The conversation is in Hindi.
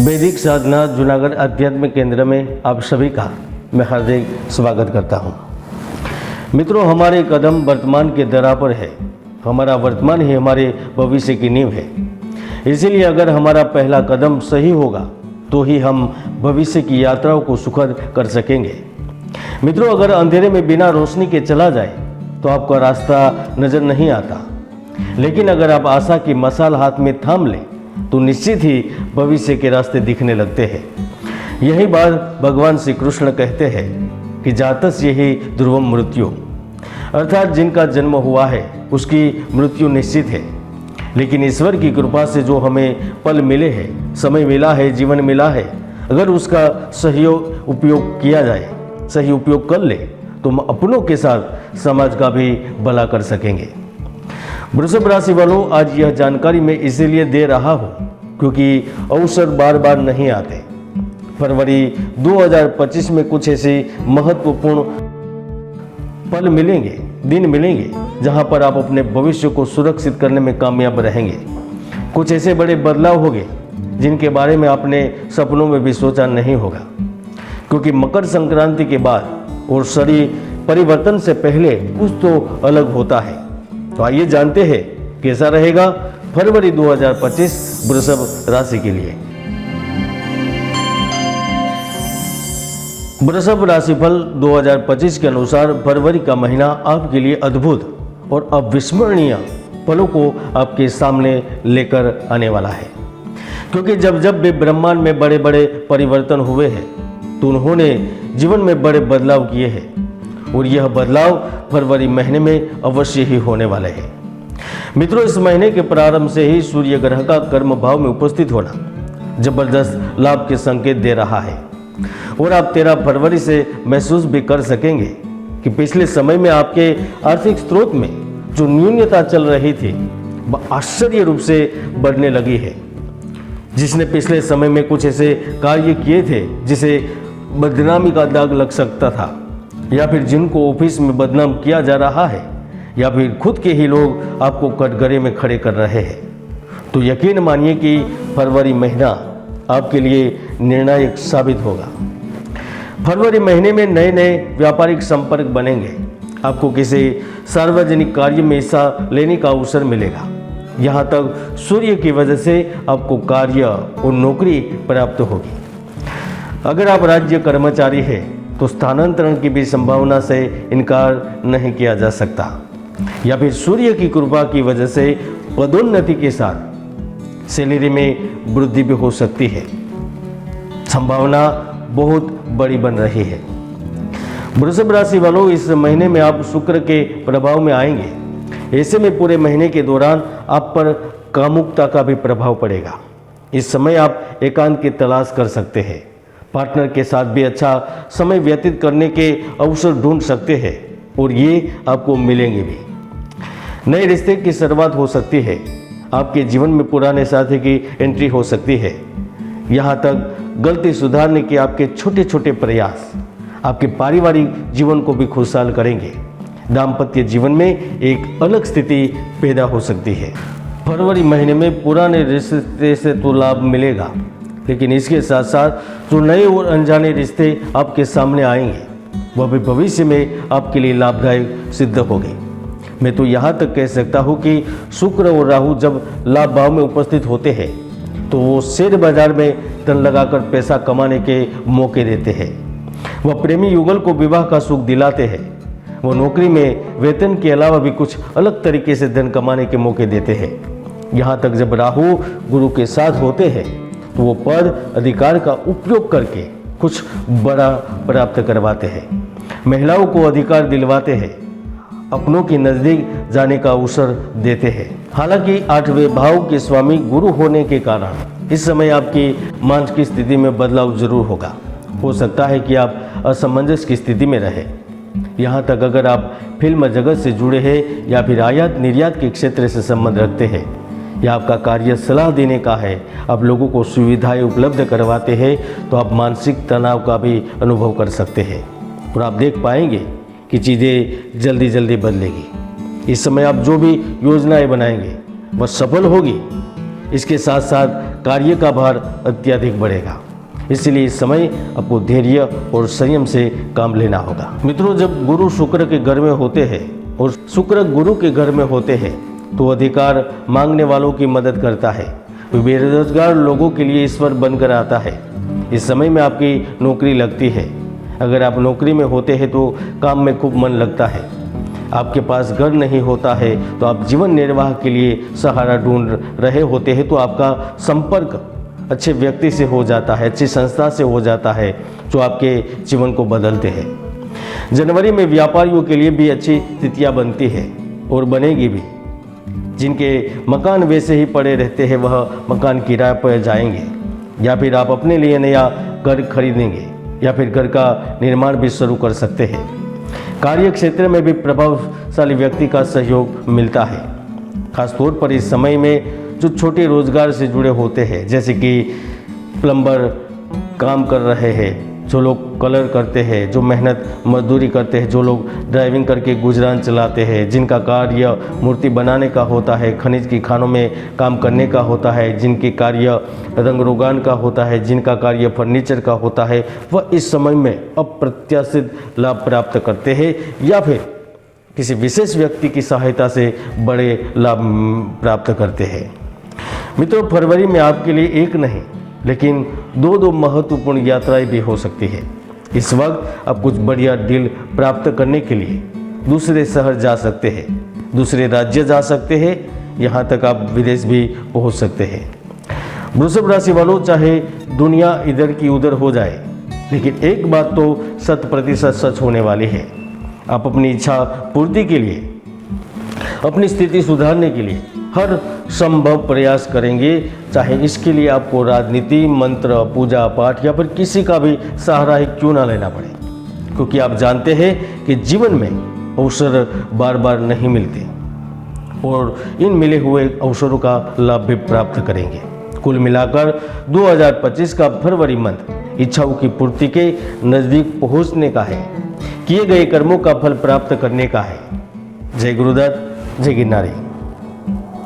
वैदिक साधना जूनागढ़ आध्यात्मिक केंद्र में आप सभी का मैं हार्दिक स्वागत करता हूं। मित्रों, हमारे कदम वर्तमान के दरा पर है। हमारा वर्तमान ही हमारे भविष्य की नींव है। इसीलिए अगर हमारा पहला कदम सही होगा तो ही हम भविष्य की यात्राओं को सुखद कर सकेंगे। मित्रों, अगर अंधेरे में बिना रोशनी के चला जाए तो आपका रास्ता नजर नहीं आता, लेकिन अगर आप आशा की मशाल हाथ में थाम लें तो निश्चित ही भविष्य के रास्ते दिखने लगते हैं। यही बात भगवान श्री कृष्ण कहते हैं कि जातस्य ही ध्रुवम मृत्यु, अर्थात जिनका जन्म हुआ है उसकी मृत्यु निश्चित है। लेकिन ईश्वर की कृपा से जो हमें पल मिले हैं, समय मिला है, जीवन मिला है, अगर उसका सही उपयोग किया जाए, सही उपयोग कर ले तो हम अपनों के साथ समाज का भी भला कर सकेंगे। वृषभ राशि वालों, आज यह जानकारी मैं इसीलिए दे रहा हूँ क्योंकि अवसर बार बार नहीं आते। फरवरी 2025 में कुछ ऐसे महत्वपूर्ण पल मिलेंगे, दिन मिलेंगे, जहां पर आप अपने भविष्य को सुरक्षित करने में कामयाब रहेंगे। कुछ ऐसे बड़े बदलाव होंगे जिनके बारे में आपने सपनों में भी सोचा नहीं होगा, क्योंकि मकर संक्रांति के बाद और शरीर परिवर्तन से पहले कुछ तो अलग होता है। तो आइए जानते हैं कैसा रहेगा फरवरी 2025 वृषभ राशि के लिए। वृषभ राशिफल 2025 के अनुसार फरवरी का महीना आपके लिए अद्भुत और अविस्मरणीय पलों को आपके सामने लेकर आने वाला है, क्योंकि जब जब भी ब्रह्मांड में बड़े बड़े परिवर्तन हुए हैं तो उन्होंने जीवन में बड़े बदलाव किए हैं, और यह बदलाव फरवरी महीने में अवश्य ही होने वाले हैं। मित्रों, इस महीने के प्रारंभ से ही सूर्य ग्रह का कर्म भाव में उपस्थित होना जबरदस्त लाभ के संकेत दे रहा है, और आप 13 फरवरी से महसूस भी कर सकेंगे कि पिछले समय में आपके आर्थिक स्रोत में जो न्यूनता चल रही थी वह आश्चर्य रूप से बढ़ने लगी है। जिसने पिछले समय में कुछ ऐसे कार्य किए थे जिसे बदनामी का दाग लग सकता था, या फिर जिनको ऑफिस में बदनाम किया जा रहा है, या फिर खुद के ही लोग आपको कटघरे में खड़े कर रहे हैं, तो यकीन मानिए कि फरवरी महीना आपके लिए निर्णायक साबित होगा। फरवरी महीने में नए नए व्यापारिक संपर्क बनेंगे। आपको किसी सार्वजनिक कार्य में हिस्सा लेने का अवसर मिलेगा। यहाँ तक सूर्य की वजह से आपको कार्य और नौकरी प्राप्त होगी। अगर आप राज्य कर्मचारी हैं तो स्थानांतरण की भी संभावना से इनकार नहीं किया जा सकता, या फिर सूर्य की कृपा की वजह से पदोन्नति के साथ सैलरी में वृद्धि भी हो सकती है। संभावना बहुत बड़ी बन रही है। वृषभ राशि वालों, इस महीने में आप शुक्र के प्रभाव में आएंगे। ऐसे में पूरे महीने के दौरान आप पर कामुकता का भी प्रभाव पड़ेगा। इस समय आप एकांत की तलाश कर सकते हैं। पार्टनर के साथ भी अच्छा समय व्यतीत करने के अवसर ढूंढ सकते हैं, और ये आपको मिलेंगे भी। नए रिश्ते की शुरुआत हो सकती है। आपके जीवन में पुराने साथी की एंट्री हो सकती है। यहाँ तक गलती सुधारने के आपके छोटे छोटे प्रयास आपके पारिवारिक जीवन को भी खुशहाल करेंगे। दाम्पत्य जीवन में एक अलग स्थिति पैदा हो सकती है। फरवरी महीने में पुराने रिश्ते से तो लाभ मिलेगा, लेकिन इसके साथ साथ जो नए और अनजाने रिश्ते आपके सामने आएंगे वह भी भविष्य में आपके लिए लाभदायक सिद्ध होंगे। मैं तो यहाँ तक कह सकता हूँ कि शुक्र और राहु जब लाभ भाव में उपस्थित होते हैं तो वो शेयर बाजार में धन लगाकर पैसा कमाने के मौके देते हैं। वह प्रेमी युगल को विवाह का सुख दिलाते हैं। वो नौकरी में वेतन के अलावा भी कुछ अलग तरीके से धन कमाने के मौके देते हैं। यहाँ तक जब राहु गुरु के साथ होते हैं तो वो पद अधिकार का उपयोग करके कुछ बड़ा प्राप्त करवाते हैं। महिलाओं को अधिकार दिलवाते हैं, अपनों के नज़दीक जाने का अवसर देते हैं। हालांकि 8वें भाव के स्वामी गुरु होने के कारण इस समय आपकी मानसिक स्थिति में बदलाव जरूर होगा। हो सकता है कि आप असमंजस की स्थिति में रहें। यहाँ तक अगर आप फिल्म जगत से जुड़े हैं या फिर आयात निर्यात के क्षेत्र से संबंध रखते हैं, या आपका कार्य सलाह देने का है, आप लोगों को सुविधाएं उपलब्ध करवाते हैं, तो आप मानसिक तनाव का भी अनुभव कर सकते हैं, और आप देख पाएंगे कि चीज़ें जल्दी जल्दी बदलेगी। इस समय आप जो भी योजनाएं बनाएंगे वह सफल होगी। इसके साथ साथ कार्य का भार अत्यधिक बढ़ेगा। इसलिए इस समय आपको धैर्य और संयम से काम लेना होगा। मित्रों, जब गुरु शुक्र के घर में होते हैं और शुक्र गुरु के घर में होते हैं तो अधिकार मांगने वालों की मदद करता है, बेरोजगार लोगों के लिए ईश्वर बनकर आता है। इस समय में आपकी नौकरी लगती है। अगर आप नौकरी में होते हैं तो काम में खूब मन लगता है। आपके पास घर नहीं होता है तो आप जीवन निर्वाह के लिए सहारा ढूंढ रहे होते हैं, तो आपका संपर्क अच्छे व्यक्ति से हो जाता है, अच्छी संस्था से हो जाता है, जो आपके जीवन को बदलते हैं। जनवरी में व्यापारियों के लिए भी अच्छी स्थितियाँ बनती है और बनेगी भी। जिनके मकान वैसे ही पड़े रहते हैं वह मकान किराए पर जाएंगे, या फिर आप अपने लिए नया घर खरीदेंगे, या फिर घर का निर्माण भी शुरू कर सकते हैं। कार्य क्षेत्र में भी प्रभावशाली व्यक्ति का सहयोग मिलता है। खासतौर पर इस समय में जो छोटे रोजगार से जुड़े होते हैं, जैसे कि प्लम्बर काम कर रहे हैं, जो लोग कलर करते हैं, जो मेहनत मजदूरी करते हैं, जो लोग ड्राइविंग करके गुजरान चलाते हैं, जिनका कार्य मूर्ति बनाने का होता है, खनिज की खानों में काम करने का होता है, जिनके कार्य रंग रोगान का होता है, जिनका कार्य फर्नीचर का होता है, वह इस समय में अप्रत्याशित लाभ प्राप्त करते हैं, या फिर किसी विशेष व्यक्ति की सहायता से बड़े लाभ प्राप्त करते हैं। मित्रों, फरवरी में आपके लिए एक नहीं लेकिन दो महत्वपूर्ण यात्राएं भी हो सकती है। इस वक्त आप कुछ बढ़िया डील प्राप्त करने के लिए दूसरे शहर जा सकते हैं, दूसरे राज्य जा सकते हैं, यहाँ तक आप विदेश भी पहुँच सकते हैं। वृषभ राशि वालों, चाहे दुनिया इधर की उधर हो जाए, लेकिन एक बात तो 100% सच होने वाली है। आप अपनी इच्छा पूर्ति के लिए, अपनी स्थिति सुधारने के लिए हर संभव प्रयास करेंगे, चाहे इसके लिए आपको राजनीति, मंत्र, पूजा पाठ या फिर किसी का भी सहारा ही क्यों ना लेना पड़े, क्योंकि आप जानते हैं कि जीवन में अवसर बार बार नहीं मिलते और इन मिले हुए अवसरों का लाभ भी प्राप्त करेंगे। कुल मिलाकर 2025 का फरवरी मंथ इच्छाओं की पूर्ति के नज़दीक पहुंचने का है, किए गए कर्मों का फल प्राप्त करने का है। जय गुरुदत्त, जय गिरनारी।